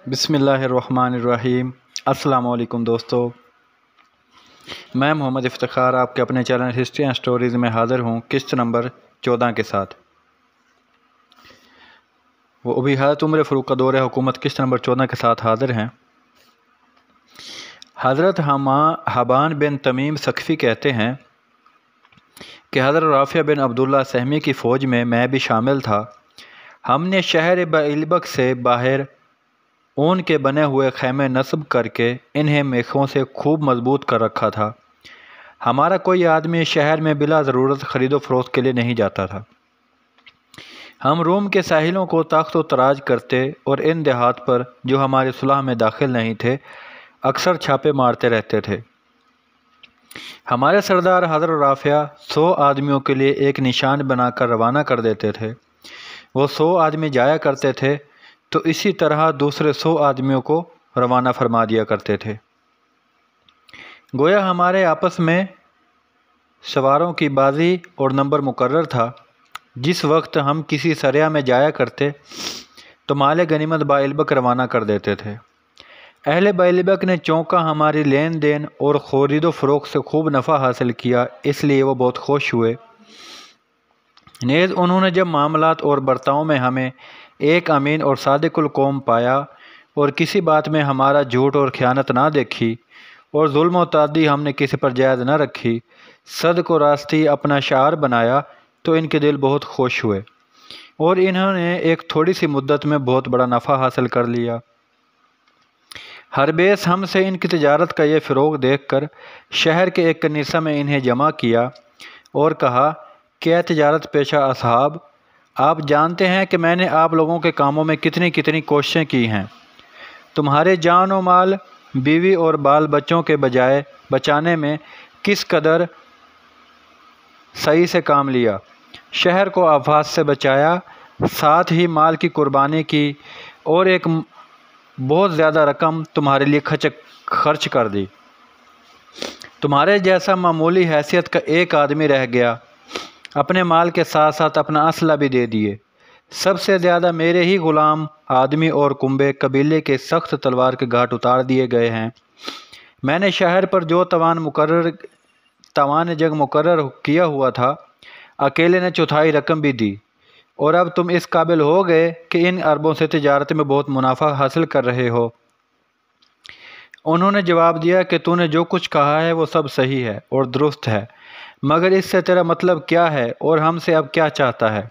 بسم اللہ الرحمن الرحیم۔ السلام علیکم دوستو، میں محمد افتخار آپ کے اپنے چینل ہسٹری اینڈ سٹوریز میں حاضر ہوں قسط نمبر 14 کے ساتھ۔ وہ ابھی حضرت عمر فاروق کا دور حکومت قسط نمبر 14 کے ساتھ حاضر ہیں۔ حضرت حبان بن تمیم ثقفی کہتے ہیں کہ حضرت رافع بن عبداللہ سہمی کی فوج میں بھی شامل تھا۔ ہم نے شہر بعلبک سے باہر اون کے بنے ہوئے خیمے نصب کر کے انہیں میخوں سے خوب مضبوط کر رکھا تھا۔ ہمارا کوئی آدمی شہر میں بلا ضرورت خرید و فروخت کے لیے نہیں جاتا تھا۔ ہم روم کے ساحلوں کو تاخت و تاراج کرتے اور ان دیہات پر جو ہماری صلح میں داخل نہیں تھے اکثر چھاپے مارتے رہتے تھے۔ ہمارے سردار حضرت رافع 100 آدمیوں کے لیے ایک نشان بنا کر روانہ کر دیتے تھے۔ وہ 100 آدمی جایا کرتے تھے تو اسی طرح دوسرے 100 آدمیوں کو روانہ فرما دیا کرتے تھے۔ گویا ہمارے آپس میں سواروں کی بازی اور نمبر مقرر تھا۔ جس وقت ہم کسی سریا میں جایا کرتے تو مال غنیمت بعلبک روانہ کر دیتے تھے۔ اہل بعلبک نے چونکہ ہماری لین دین اور خرید و فروخت سے خوب نفع حاصل کیا، اس لیے وہ بہت خوش ہوئے۔ نیز انہوں نے جب معاملات اور برتاؤ میں ہمیں ایک امین اور صادق القوم پایا اور کسی بات میں ہمارا جھوٹ اور خیانت نہ دیکھی اور ظلم و تعدی ہم نے کسی پر جائز نہ رکھی، صدق و راستی اپنا شعار بنایا، تو ان کے دل بہت خوش ہوئے اور انہوں نے ایک تھوڑی سی مدت میں بہت بڑا نفع حاصل کر لیا۔ ہر بیس ہم سے ان کی تجارت کا یہ فروغ دیکھ کر شہر کے ایک کنیسہ میں انہیں جمع کیا اور کہا کہ اے تجارت پیشہ اصحاب، آپ جانتے ہیں کہ میں نے آپ لوگوں کے کاموں میں کتنی کوششیں کی ہیں۔ تمہارے جان و مال، بیوی اور بال بچوں کے بچانے میں کس قدر صحیح سے کام لیا، شہر کو آفات سے بچایا، ساتھ ہی مال کی قربانی کی اور ایک بہت زیادہ رقم تمہارے لیے خرچ کر دی۔ تمہارے جیسا معمولی حیثیت کا ایک آدمی رہ گیا، اپنے مال کے ساتھ ساتھ اپنا اسلحہ بھی دے دیے۔ سب سے زیادہ میرے ہی غلام آدمی اور کنبے قبیلے کے سخت تلوار کے گھاٹ اتار دیے گئے ہیں۔ میں نے شہر پر جو توان جنگ مقرر کیا ہوا تھا، اکیلے نے چوتھائی رقم بھی دی، اور اب تم اس قابل ہو گئے کہ ان عربوں سے تجارت میں بہت منافع حاصل کر رہے ہو۔ انہوں نے جواب دیا کہ تو نے جو کچھ کہا ہے وہ سب صحیح ہے اور درست ہے، مگر اس سے تیرا مطلب کیا ہے اور ہم سے اب کیا چاہتا ہے؟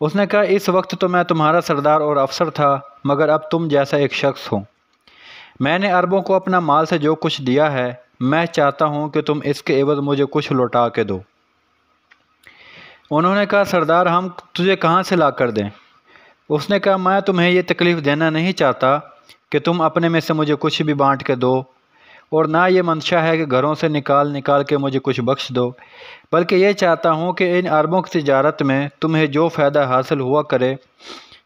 اس نے کہا، اس وقت تو میں تمہارا سردار اور افسر تھا، مگر اب تم جیسا ایک شخص ہوں۔ میں نے عربوں کو اپنا مال سے جو کچھ دیا ہے، میں چاہتا ہوں کہ تم اس کے عوض مجھے کچھ لوٹا کے دو۔ انہوں نے کہا، سردار ہم تجھے کہاں سے لا کر دیں؟ اس نے کہا، میں تمہیں یہ تکلیف دینا نہیں چاہتا کہ تم اپنے میں سے مجھے کچھ بھی بانٹ کے دو، اور نہ یہ منشا ہے کہ گھروں سے نکال کے مجھے کچھ بخش دو، بلکہ یہ چاہتا ہوں کہ ان عربوں کی تجارت میں تمہیں جو فائدہ حاصل ہوا کرے،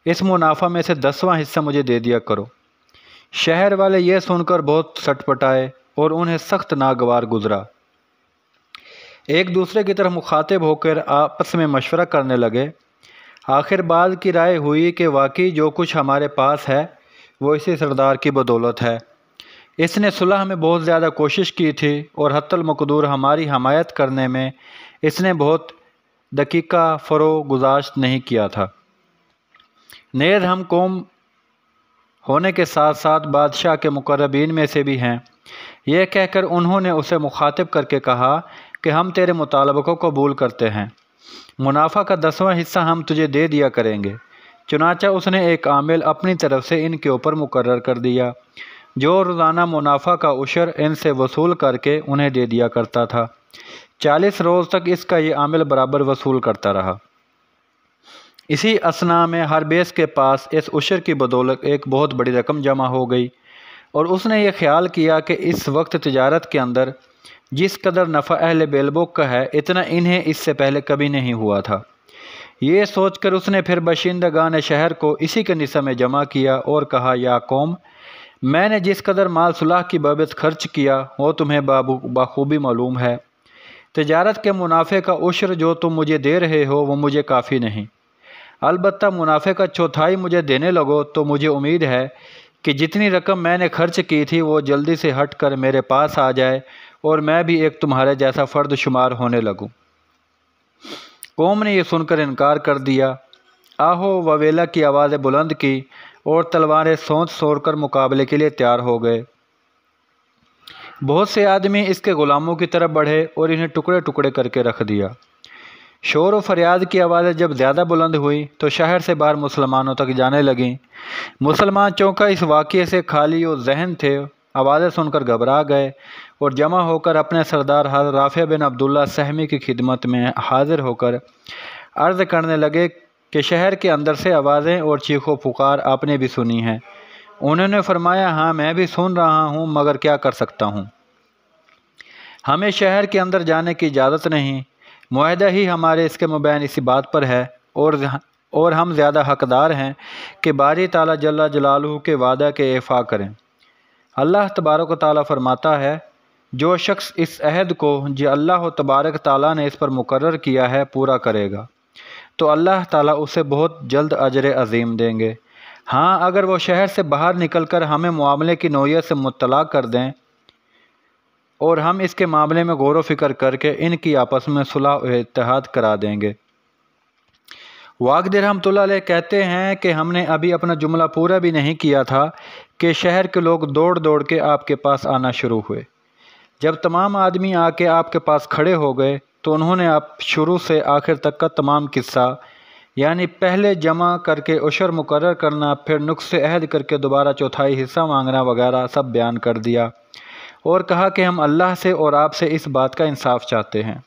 اس منافع میں سے 10واں حصہ مجھے دے دیا کرو۔ شہر والے یہ سن کر بہت سٹ پٹائے اور انہیں سخت ناگوار گزرا۔ ایک دوسرے کی طرف مخاطب ہو کر آپس میں مشورہ کرنے لگے۔ آخر بعض کی رائے ہوئی کہ واقعی جو کچھ ہمارے پاس ہے وہ اسی سردار کی بدولت ہے۔ اس نے صلح میں بہت زیادہ کوشش کی تھی اور حتی المقدور ہماری حمایت کرنے میں اس نے بہت دقیقہ فروغ گذاشت نہیں کیا تھا۔ نیز ہم قوم ہونے کے ساتھ ساتھ بادشاہ کے مقربین میں سے بھی ہیں۔ یہ کہہ کر انہوں نے اسے مخاطب کر کے کہا کہ ہم تیرے مطالبہ کو قبول کرتے ہیں، منافع کا 10واں حصہ ہم تجھے دے دیا کریں گے۔ چنانچہ اس نے ایک عامل اپنی طرف سے ان کے اوپر مقرر کر دیا جو روزانہ منافع کا عشر ان سے وصول کر کے انہیں دے دیا کرتا تھا۔ 40 روز تک اس کا یہ عامل برابر وصول کرتا رہا۔ اسی اثناء میں ہر بیس کے پاس اس عشر کی بدولت ایک بہت بڑی رقم جمع ہو گئی، اور اس نے یہ خیال کیا کہ اس وقت تجارت کے اندر جس قدر نفع اہل بعلبک کا ہے، اتنا انہیں اس سے پہلے کبھی نہیں ہوا تھا۔ یہ سوچ کر اس نے پھر باشندگان شہر کو اسی کنیسہ میں جمع کیا اور کہا، یا قوم، میں نے جس قدر مال صلح کی بابت خرچ کیا وہ تمہیں بخوبی معلوم ہے۔ تجارت کے منافع کا عشر جو تم مجھے دے رہے ہو وہ مجھے کافی نہیں، البتہ منافع کا چوتھائی مجھے دینے لگو تو مجھے امید ہے کہ جتنی رقم میں نے خرچ کی تھی وہ جلدی سے ہٹ کر میرے پاس آ جائے اور میں بھی ایک تمہارے جیسا فرد شمار ہونے لگوں۔ قوم نے یہ سن کر انکار کر دیا۔ آہو وویلا کی آوازیں بلند کی اور تلواریں سونت سور کر مقابلے کے لیے تیار ہو گئے۔ بہت سے آدمی اس کے غلاموں کی طرف بڑھے اور انہیں ٹکڑے ٹکڑے کر کے رکھ دیا۔ شور و فریاد کی آوازیں جب زیادہ بلند ہوئی تو شہر سے باہر مسلمانوں تک جانے لگیں۔ مسلمان چونکہ اس واقعے سے خالی و ذہن تھے، آوازیں سن کر گھبرا گئے اور جمع ہو کر اپنے سردار حضرت رافع بن عبداللہ سہمی کی خدمت میں حاضر ہو کر عرض کرنے لگے کہ شہر کے اندر سے آوازیں اور چیخ و پکار آپ نے بھی سنی ہیں۔ انہوں نے فرمایا، ہاں میں بھی سن رہا ہوں، مگر کیا کر سکتا ہوں؟ ہمیں شہر کے اندر جانے کی اجازت نہیں۔ معاہدہ ہی ہمارے اس کے مبین اسی بات پر ہے اور ہم زیادہ حقدار ہیں کہ باری تعالیٰ جل جلالہ کے وعدہ کے ایفا کریں۔ اللہ تبارک و تعالیٰ فرماتا ہے، جو شخص اس عہد کو جو اللہ تبارک تعالیٰ نے اس پر مقرر کیا ہے پورا کرے گا تو اللہ تعالیٰ اسے بہت جلد اجر عظیم دیں گے۔ ہاں اگر وہ شہر سے باہر نکل کر ہمیں معاملے کی نوعیت سے مطلع کر دیں اور ہم اس کے معاملے میں غور و فکر کر کے ان کی آپس میں صلح و اتحاد کرا دیں گے۔ واقدی رحمۃ اللہ علیہ کہتے ہیں کہ ہم نے ابھی اپنا جملہ پورا بھی نہیں کیا تھا کہ شہر کے لوگ دوڑ دوڑ کے آپ کے پاس آنا شروع ہوئے۔ جب تمام آدمی آ کے آپ کے پاس کھڑے ہو گئے تو انہوں نے آپ شروع سے آخر تک کا تمام قصہ، یعنی پہلے جمع کر کے عشر مقرر کرنا، پھر نقص عہد کر کے دوبارہ چوتھائی حصہ مانگنا وغیرہ سب بیان کر دیا اور کہا کہ ہم اللہ سے اور آپ سے اس بات کا انصاف چاہتے ہیں۔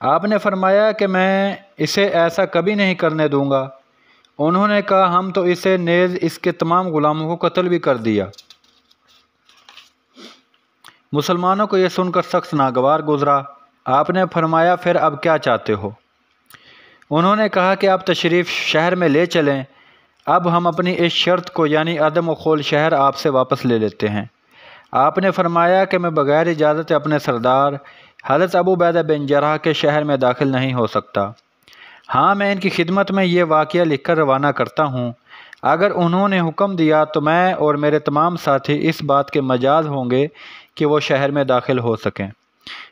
آپ نے فرمایا کہ میں اسے ایسا کبھی نہیں کرنے دوں گا۔ انہوں نے کہا، ہم تو اسے نیز اس کے تمام غلاموں کو قتل بھی کر دیا۔ مسلمانوں کو یہ سن کر سخت ناگوار گزرا۔ آپ نے فرمایا، پھر اب کیا چاہتے ہو؟ انہوں نے کہا کہ آپ تشریف شہر میں لے چلیں، اب ہم اپنی اس شرط کو یعنی عدم خول شہر آپ سے واپس لے لیتے ہیں۔ آپ نے فرمایا کہ میں بغیر اجازت اپنے سردار حضرت ابو عبیدہ بن جراح کے شہر میں داخل نہیں ہو سکتا۔ ہاں میں ان کی خدمت میں یہ واقعہ لکھ کر روانہ کرتا ہوں، اگر انہوں نے حکم دیا تو میں اور میرے تمام ساتھی اس بات کے مجاز ہوں گے کہ وہ شہر میں داخل ہو سکیں۔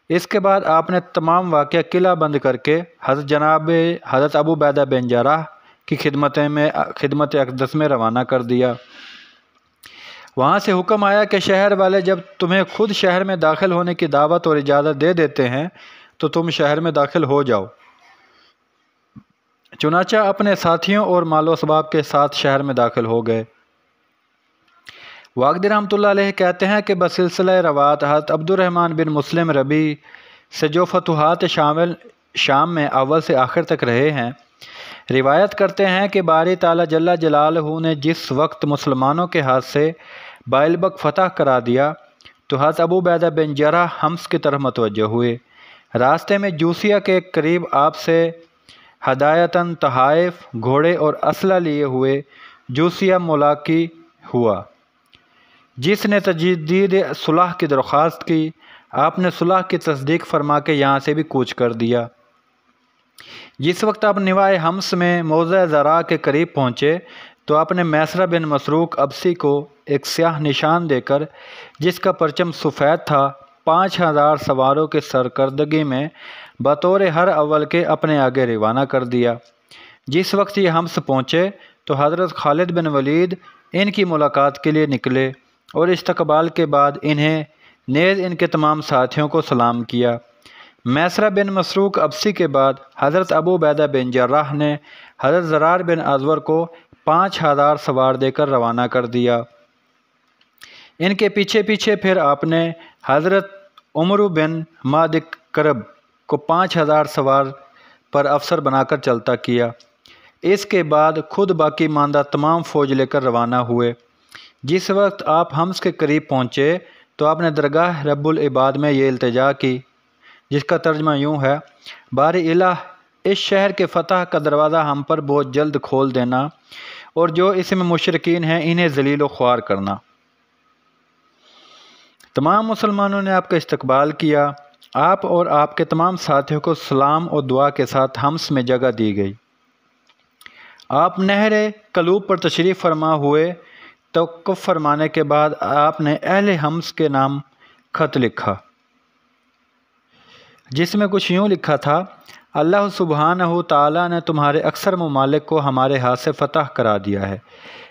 اس کے بعد آپ نے تمام واقعہ قلعہ بند کر کے جناب حضرت ابو عبیدہ بن جراح کی خدمت اقدس میں روانہ کر دیا۔ وہاں سے حکم آیا کہ شہر والے جب تمہیں خود شہر میں داخل ہونے کی دعوت اور اجازت دے دیتے ہیں تو تم شہر میں داخل ہو جاؤ۔ چنانچہ اپنے ساتھیوں اور مال و اسباب کے ساتھ شہر میں داخل ہو گئے۔ واقدی رحمۃ اللہ علیہ کہتے ہیں کہ بسلسلہ روایت حضرت عبد الرحمن بن مسلم ربیع سے جو فتوحات شام میں اول سے آخر تک رہے ہیں، روایت کرتے ہیں کہ باری تعالیٰ جل جلالہ نے جس وقت مسلمانوں کے ہاتھ سے بائلبک فتح کرا دیا تو حضرت ابو عبیدہ بن جراح حمص کی طرف متوجہ ہوئے۔ راستے میں جوسیہ کے قریب آپ سے ہدایتاً تحائف، گھوڑے اور اسلحہ لیے ہوئے جوسیہ ملاقی ہوا، جس نے تجدید صلح کی درخواست کی۔ آپ نے صلح کی تصدیق فرما کے یہاں سے بھی کوچ کر دیا۔ جس وقت آپ نواح حمص میں موضع زرع کے قریب پہنچے تو آپ نے میسرہ بن مسروق ابسی کو ایک سیاہ نشان دے کر، جس کا پرچم سفید تھا، 5000 سواروں کی سرکردگی میں بطور ہر اول کے اپنے آگے روانہ کر دیا۔ جس وقت یہ حمص پہنچے تو حضرت خالد بن ولید ان کی ملاقات کے لیے نکلے اور استقبال کے بعد انہیں نیز ان کے تمام ساتھیوں کو سلام کیا۔ میسرہ بن مسروق ابسی کے بعد حضرت ابو عبیدہ بن جراح نے حضرت زرار بن ازور کو 5000 سوار دے کر روانہ کر دیا۔ ان کے پیچھے پیچھے پھر آپ نے حضرت عمرو بن مادک کرب کو 5000 سوار پر افسر بنا کر چلتا کیا۔ اس کے بعد خود باقی ماندہ تمام فوج لے کر روانہ ہوئے۔ جس وقت آپ حمص کے قریب پہنچے تو آپ نے درگاہ رب العباد میں یہ التجا کی، جس کا ترجمہ یوں ہے، باری الہ اس شہر کے فتح کا دروازہ ہم پر بہت جلد کھول دینا اور جو اس میں مشرکین ہیں انہیں ذلیل و خوار کرنا۔ تمام مسلمانوں نے آپ کا استقبال کیا۔ آپ اور آپ کے تمام ساتھیوں کو سلام اور دعا کے ساتھ حمص میں جگہ دی گئی۔ آپ نہر کلوب پر تشریف فرما ہوئے توقف فرمانے کے بعد آپ نے اہل حمص کے نام خط لکھا، جس میں کچھ یوں لکھا تھا: اللہ سبحانہ تعالیٰ نے تمہارے اکثر ممالک کو ہمارے ہاتھ سے فتح کرا دیا ہے۔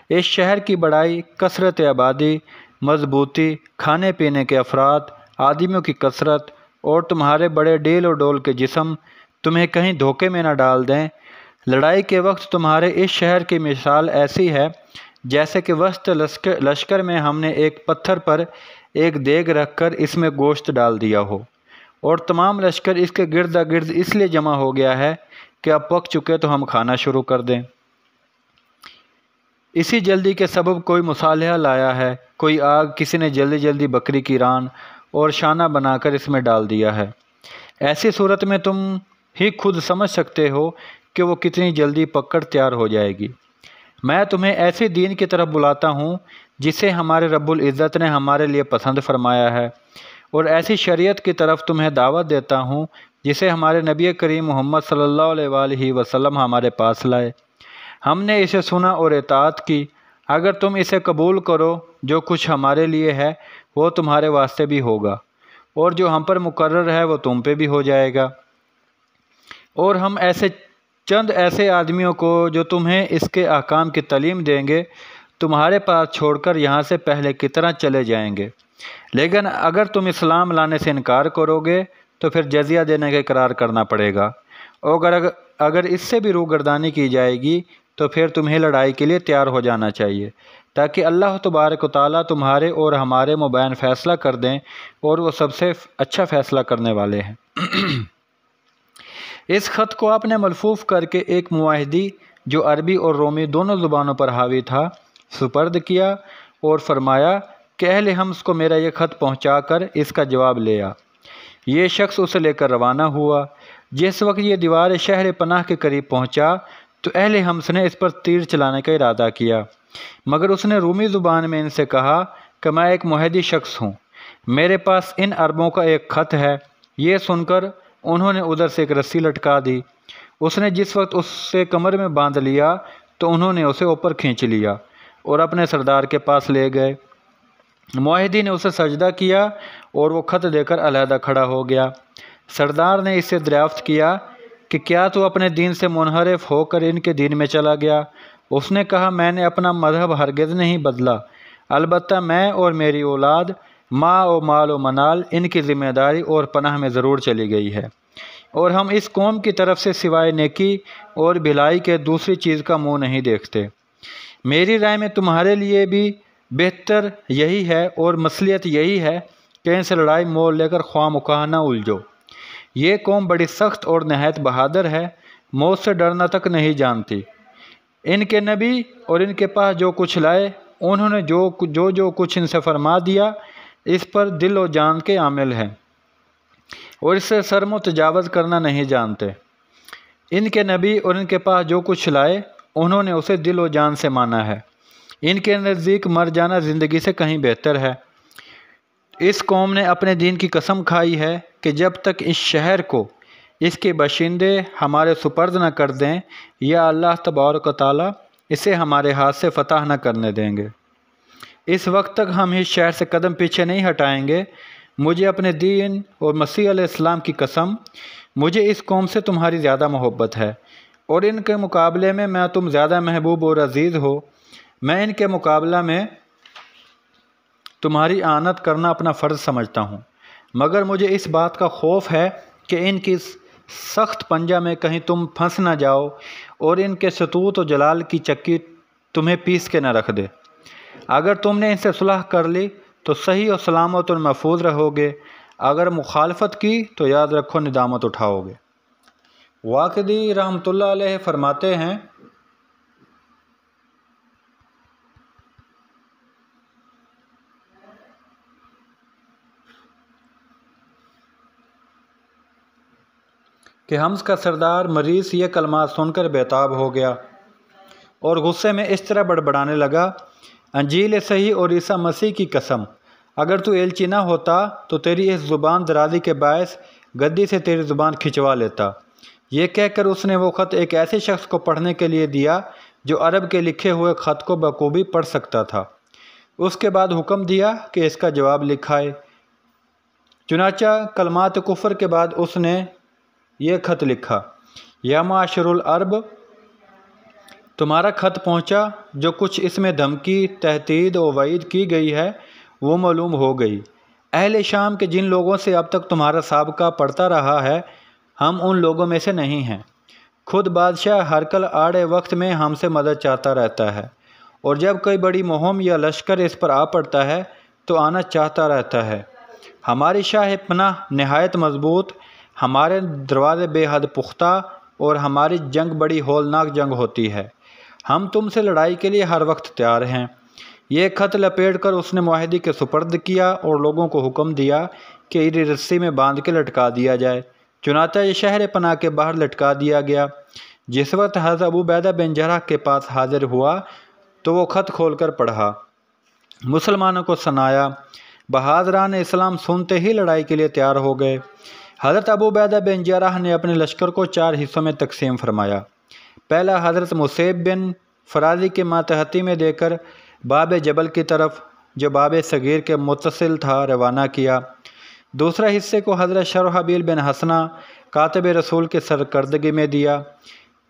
اس شہر کی بڑائی، کثرت آبادی، مضبوطی، کھانے پینے کے افراد، آدمیوں کی کثرت اور تمہارے بڑے ڈیل و ڈول کے جسم تمہیں کہیں دھوکے میں نہ ڈال دیں۔ لڑائی کے وقت تمہارے اس شہر کی مثال ایسی ہے جیسے کہ وسط لشکر میں ہم نے ایک پتھر پر ایک دیگ رکھ کر اس میں گوشت ڈال دیا ہو، اور تمام لشکر اس کے گرد گرد اس لیے جمع ہو گیا ہے کہ اب پک چکے تو ہم کھانا شروع کر دیں۔ اسی جلدی کے سبب کوئی مصالحہ لایا ہے، کوئی آگ کسی نے جلدی جلدی بکری کی ران اور شانہ بنا کر اس میں ڈال دیا ہے۔ ایسی صورت میں تم ہی خود سمجھ سکتے ہو کہ وہ کتنی جلدی پک کر تیار ہو جائے گی۔ میں تمہیں ایسے دین کی طرف بلاتا ہوں جسے ہمارے رب العزت نے ہمارے لیے پسند فرمایا ہے، اور ایسی شریعت کی طرف تمہیں دعوت دیتا ہوں جسے ہمارے نبی کریم محمد صلی اللہ علیہ وآلہ وسلم ہمارے پاس لائے۔ ہم نے اسے سنا اور اطاعت کی۔ اگر تم اسے قبول کرو، جو کچھ ہمارے لیے ہے وہ تمہارے واسطے بھی ہوگا، اور جو ہم پر مقرر ہے وہ تم پہ بھی ہو جائے گا۔ اور ہم چند ایسے آدمیوں کو جو تمہیں اس کے احکام کی تعلیم دیں گے تمہارے پاس چھوڑ کر یہاں سے پہلے کی طرح چلے جائیں گے، لیکن اگر تم اسلام لانے سے انکار کرو گے تو پھر جزیہ دینے کا اقرار کرنا پڑے گا، اور اگر اس سے بھی روگردانی کی جائے گی تو پھر تمہیں لڑائی کے لیے تیار ہو جانا چاہیے، تاکہ اللہ تبارک و تعالیٰ تمہارے اور ہمارے مابین فیصلہ کر دیں، اور وہ سب سے اچھا فیصلہ کرنے والے ہیں۔ اس خط کو آپ نے ملفوف کر کے ایک معاہدی جو عربی اور رومی دونوں زبانوں پر حاوی تھا سپرد کیا، اور فرمایا کہ اہل حمص کو میرا یہ خط پہنچا کر اس کا جواب لے آ۔ یہ شخص اسے لے کر روانہ ہوا۔ جس وقت یہ دیوار شہر پناہ کے قریب پہنچا تو اہل حمص نے اس پر تیر چلانے کا ارادہ کیا، مگر اس نے رومی زبان میں ان سے کہا کہ میں ایک معاہدی شخص ہوں، میرے پاس ان عربوں کا ایک خط ہے۔ یہ سن کر انہوں نے ادھر سے ایک رسی لٹکا دی۔ اس نے جس وقت اس سے کمر میں باندھ لیا تو انہوں نے اسے اوپر کھینچ لیا اور اپنے سردار کے پاس لے گئے۔ معاہدی نے اسے سجدہ کیا اور وہ خط دے کر علیحدہ کھڑا ہو گیا۔ سردار نے اس سے دریافت کیا کہ کیا تو اپنے دین سے منحرف ہو کر ان کے دین میں چلا گیا؟ اس نے کہا میں نے اپنا مذہب ہرگز نہیں بدلا، البتہ میں اور میری اولاد ماں و مال و منال ان کی ذمہ داری اور پناہ میں ضرور چلی گئی ہے، اور ہم اس قوم کی طرف سے سوائے نیکی اور بھلائی کے دوسری چیز کا منہ نہیں دیکھتے۔ میری رائے میں تمہارے لیے بھی بہتر یہی ہے اور مصلحت یہی ہے کہ ان سے لڑائی مول لے کر خواہ مخواہ نہ الجھو۔ یہ قوم بڑی سخت اور نہایت بہادر ہے، موت سے ڈرنا تک نہیں جانتی۔ ان کے نبی اور ان کے پاس جو کچھ لائے انہوں نے جو کچھ ان سے فرما دیا اس پر دل و جان کے عامل ہیں، اور اس سے سرم و تجاوز کرنا نہیں جانتے۔ ان کے نبی اور ان کے پاس جو کچھ لائے انہوں نے اسے دل و جان سے مانا ہے۔ ان کے نزدیک مر جانا زندگی سے کہیں بہتر ہے۔ اس قوم نے اپنے دین کی قسم کھائی ہے کہ جب تک اس شہر کو اس کے باشندے ہمارے سپرد نہ کر دیں یا اللہ تبارک و تعالیٰ اسے ہمارے ہاتھ سے فتح نہ کرنے دیں گے، اس وقت تک ہم اس شہر سے قدم پیچھے نہیں ہٹائیں گے۔ مجھے اپنے دین اور مسیح علیہ السلام کی قسم، مجھے اس قوم سے تمہاری زیادہ محبت ہے، اور ان کے مقابلے میں تم زیادہ محبوب اور عزیز ہو۔ میں ان کے مقابلہ میں تمہاری اعانت کرنا اپنا فرض سمجھتا ہوں، مگر مجھے اس بات کا خوف ہے کہ ان کی سخت پنجہ میں کہیں تم پھنس نہ جاؤ اور ان کے ستوت و جلال کی چکی تمہیں پیس کے نہ رکھ دے۔ اگر تم نے ان سے صلح کر لی تو صحیح و سلامت اور محفوظ رہو گے، اگر مخالفت کی تو یاد رکھو ندامت اٹھاؤ گے۔ واقدی رحمۃ اللہ علیہ فرماتے ہیں کہ حمص کا سردار مریث یہ کلمات سن کر بےتاب ہو گیا اور غصے میں اس طرح بڑبڑانے لگا، انجیل صحیح اور عیسیٰ مسیح کی قسم، اگر تو ایلچی نہ ہوتا تو تیری اس زبان درازی کے باعث گدی سے تیری زبان کھنچوا لیتا۔ یہ کہہ کر اس نے وہ خط ایک ایسے شخص کو پڑھنے کے لیے دیا جو عرب کے لکھے ہوئے خط کو بخوبی پڑھ سکتا تھا۔ اس کے بعد حکم دیا کہ اس کا جواب لکھائے۔ چنانچہ کلمات کفر کے بعد اس نے یہ خط لکھا: یا معاشر العرب، تمہارا خط پہنچا، جو کچھ اس میں دھمکی، تہدید و وعید کی گئی ہے وہ معلوم ہو گئی۔ اہل شام کے جن لوگوں سے اب تک تمہارا سابقہ پڑتا رہا ہے، ہم ان لوگوں میں سے نہیں ہیں۔ خود بادشاہ ہرقل آڑے وقت میں ہم سے مدد چاہتا رہتا ہے، اور جب کوئی بڑی مہم یا لشکر اس پر آ پڑتا ہے تو آنا چاہتا رہتا ہے۔ ہماری شاہ پناہ نہایت مضبوط، ہمارے دروازے بے حد پختہ، اور ہماری جنگ بڑی ہولناک جنگ ہوتی ہے۔ ہم تم سے لڑائی کے لیے ہر وقت تیار ہیں۔ یہ خط لپیٹ کر اس نے معاہدے کے سپرد کیا اور لوگوں کو حکم دیا کہ انہیں رسی میں باندھ کے لٹکا دیا جائے۔ چنانچہ یہ شہر پناہ کے باہر لٹکا دیا گیا۔ جس وقت حضرت ابو عبیدہ بن جراح کے پاس حاضر ہوا تو وہ خط کھول کر پڑھا، مسلمانوں کو سنایا۔ بہادران اسلام سنتے ہی لڑائی کے لیے تیار ہو گئے۔ حضرت ابو عبیدہ بن جراح نے اپنے لشکر کو 4 حصوں میں تقسیم فرمایا۔ پہلا حضرت مصعب بن فرازی کے ماتحتی میں دے کر باب جبل کی طرف، جو باب صغیر کے متصل تھا، روانہ کیا۔ دوسرا حصے کو حضرت شرحبیل بن حسنہ کاتب رسول کے سرکردگی میں دیا۔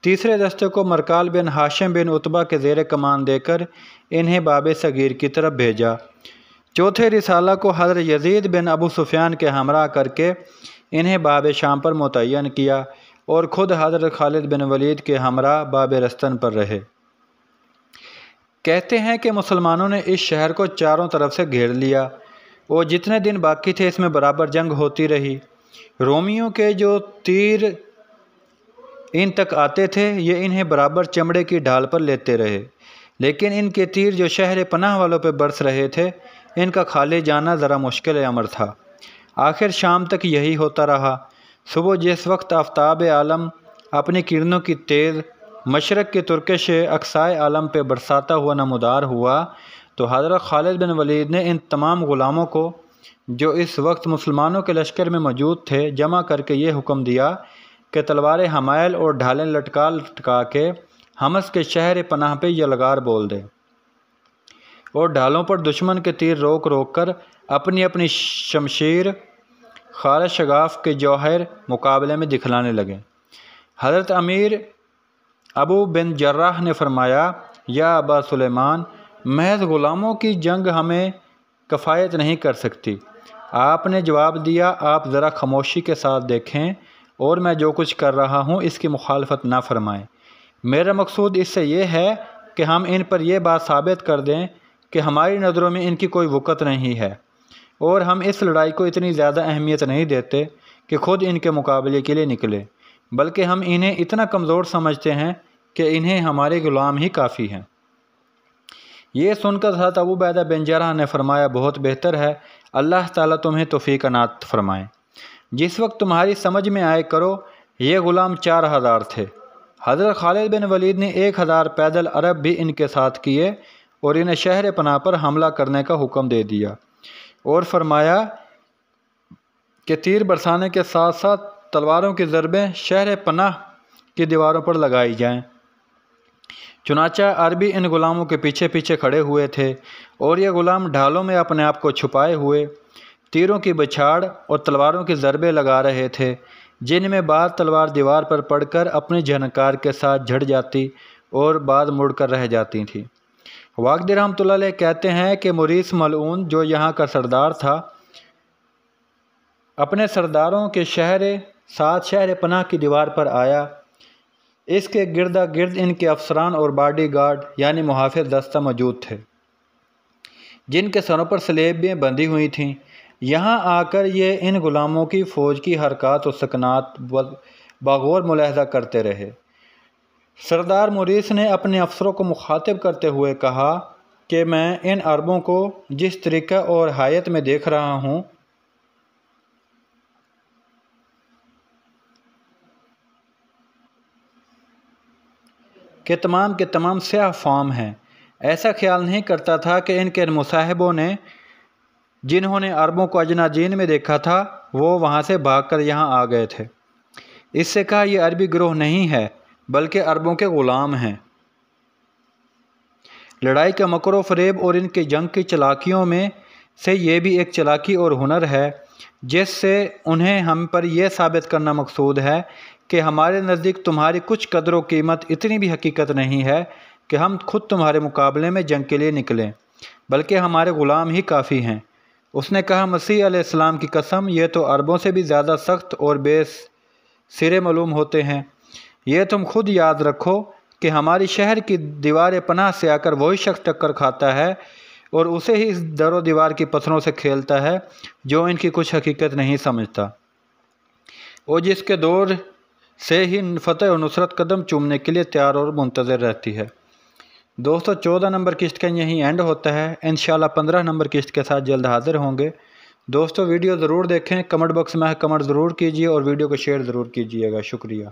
تیسرے دستے کو مرکال بن ہاشم بن عتبہ کے زیر کمان دے کر انہیں باب صغیر کی طرف بھیجا۔ چوتھے رسالہ کو حضرت یزید بن ابو سفیان کے ہمراہ کر کے انہیں باب شام پر متعین کیا، اور خود حضرت خالد بن ولید کے ہمراہ باب رستن پر رہے۔ کہتے ہیں کہ مسلمانوں نے اس شہر کو چاروں طرف سے گھیر لیا، اور جتنے دن باقی تھے اس میں برابر جنگ ہوتی رہی۔ رومیوں کے جو تیر ان تک آتے تھے، یہ انہیں برابر چمڑے کی ڈھال پر لیتے رہے، لیکن ان کے تیر جو شہر پناہ والوں پہ برس رہے تھے، ان کا کھالے جانا ذرا مشکل امر تھا۔ آخر شام تک یہی ہوتا رہا۔ صبح جس وقت آفتاب عالم اپنی کرنوں کی تیز مشرق کی ترکش اقصائے عالم پہ برساتا ہوا نمودار ہوا، تو حضرت خالد بن ولید نے ان تمام غلاموں کو جو اس وقت مسلمانوں کے لشکر میں موجود تھے جمع کر کے یہ حکم دیا کہ تلواریں حمائل اور ڈھالیں لٹکا کے حمص کے شہر پناہ پہ یلغار بول دیں، اور ڈھالوں پر دشمن کے تیر روک روک کر اپنی اپنی شمشیر خالد شگاف کے جوہر مقابلے میں دکھلانے لگے۔ حضرت امیر ابو بن جراح نے فرمایا: یا ابا سلیمان، محض غلاموں کی جنگ ہمیں کفایت نہیں کر سکتی۔ آپ نے جواب دیا: آپ ذرا خاموشی کے ساتھ دیکھیں اور میں جو کچھ کر رہا ہوں اس کی مخالفت نہ فرمائیں۔ میرا مقصود اس سے یہ ہے کہ ہم ان پر یہ بات ثابت کر دیں کہ ہماری نظروں میں ان کی کوئی وقت نہیں ہے، اور ہم اس لڑائی کو اتنی زیادہ اہمیت نہیں دیتے کہ خود ان کے مقابلے کے لیے نکلے، بلکہ ہم انہیں اتنا کمزور سمجھتے ہیں کہ انہیں ہمارے غلام ہی کافی ہیں۔ یہ سن کر حضرت ابو عبیدہ بن جراح نے فرمایا: بہت بہتر ہے، اللہ تعالیٰ تمہیں توفیق عنایت فرمائے۔ جس وقت تمہاری سمجھ میں آئے کرو۔ یہ غلام 4000 تھے۔ حضرت خالد بن ولید نے 1000 پیدل عرب بھی ان کے ساتھ کیے اور انہیں شہر پناہ پر حملہ کرنے کا حکم دے دیا، اور فرمایا کہ تیر برسانے کے ساتھ ساتھ تلواروں کی ضربیں شہر پناہ کی دیواروں پر لگائی جائیں۔ چنانچہ عربی ان غلاموں کے پیچھے پیچھے کھڑے ہوئے تھے، اور یہ غلام ڈھالوں میں اپنے آپ کو چھپائے ہوئے تیروں کی بچھاڑ اور تلواروں کی ضربیں لگا رہے تھے، جن میں بعض تلوار دیوار پر پڑ کر اپنی جھنکار کے ساتھ جھڑ جاتی اور بعض مڑ کر رہ جاتی تھیں۔ واقدی رحمۃ اللہ علیہ کہتے ہیں کہ موریث ملعون، جو یہاں کا سردار تھا، اپنے سرداروں کے ساتھ شہر پناہ کی دیوار پر آیا۔ اس کے گردا گرد ان کے افسران اور باڈی گارڈ یعنی محافظ دستہ موجود تھے، جن کے سروں پر سلیبیں بندھی ہوئی تھیں۔ یہاں آ کر یہ ان غلاموں کی فوج کی حرکات و سکنات بغور ملاحظہ کرتے رہے۔ سردار موریث نے اپنے افسروں کو مخاطب کرتے ہوئے کہا کہ میں ان عربوں کو جس طریقہ اور حیت میں دیکھ رہا ہوں، کہ تمام کے تمام سیاہ فام ہیں، ایسا خیال نہیں کرتا تھا کہ ان کے مصاحبوں نے، جنہوں نے عربوں کو اجنادین میں دیکھا تھا، وہ وہاں سے بھاگ کر یہاں آ گئے تھے۔ اس سے کہا یہ عربی گروہ نہیں ہے بلکہ عربوں کے غلام ہیں۔ لڑائی کا مکر و فریب اور ان کی جنگ کی چلاکیوں میں سے یہ بھی ایک چلاکی اور ہنر ہے جس سے انہیں ہم پر یہ ثابت کرنا مقصود ہے کہ ہمارے نزدیک تمہاری کچھ قدر و قیمت اتنی بھی حقیقت نہیں ہے کہ ہم خود تمہارے مقابلے میں جنگ کے لیے نکلیں، بلکہ ہمارے غلام ہی کافی ہیں۔ اس نے کہا، مسیح علیہ السلام کی قسم، یہ تو عربوں سے بھی زیادہ سخت اور بے سرے معلوم ہوتے ہیں۔ یہ تم خود یاد رکھو کہ ہماری شہر کی دیوار پناہ سے آ کر وہی شخص ٹکر کھاتا ہے اور اسے ہی اس در و دیوار کی پتھروں سے کھیلتا ہے جو ان کی کچھ حقیقت نہیں سمجھتا، اور جس کے دور سے ہی فتح و نصرت قدم چومنے کے لیے تیار اور منتظر رہتی ہے۔ دوستو 14 نمبر قسط کا یہیں اینڈ ہوتا ہے۔ انشاءاللہ 15 نمبر قسط کے ساتھ جلد حاضر ہوں گے۔ دوستو ویڈیو ضرور دیکھیں، کمنٹ باکس میں کمنٹ ضرور کیجیے اور ویڈیو کو شیئر ضرور کیجیے گا۔ شکریہ۔